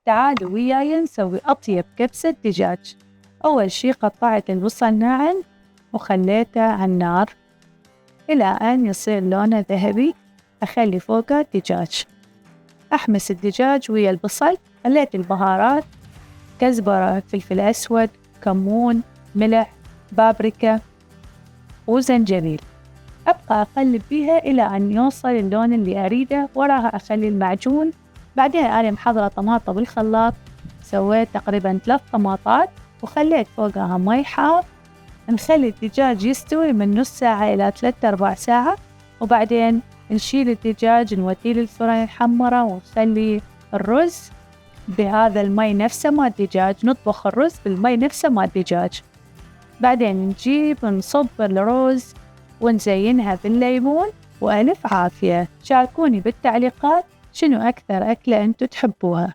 تعالوا وياي نسوي أطيب كبسة دجاج. أول شي قطعت البصل ناعم وخليته على النار إلى أن يصير لونه ذهبي. أخلي فوقه الدجاج، أحمس الدجاج ويا البصل. خليت البهارات كزبرة، فلفل أسود، كمون، ملح، بابريكا وزنجبيل. أبقى أقلب بيها إلى أن يوصل اللون اللي أريده. وراها أخلي المعجون. بعدين أنا محضرة طماطة بالخلاط، سويت تقريبا 3 طماطات وخليت فوقها مي حار. نخلي الدجاج يستوي من نص ساعة إلى 3-4 ساعة، وبعدين نشيل الدجاج نوديه للفرن نحمره، ونخلي الرز بهذا المي نفسه مع الدجاج. نطبخ الرز بالمي نفسه مع الدجاج. بعدين نجيب نصب الرز ونزينها بالليمون. وألف عافية. شاركوني بالتعليقات شنو أكثر أكلة أنتو تحبوها.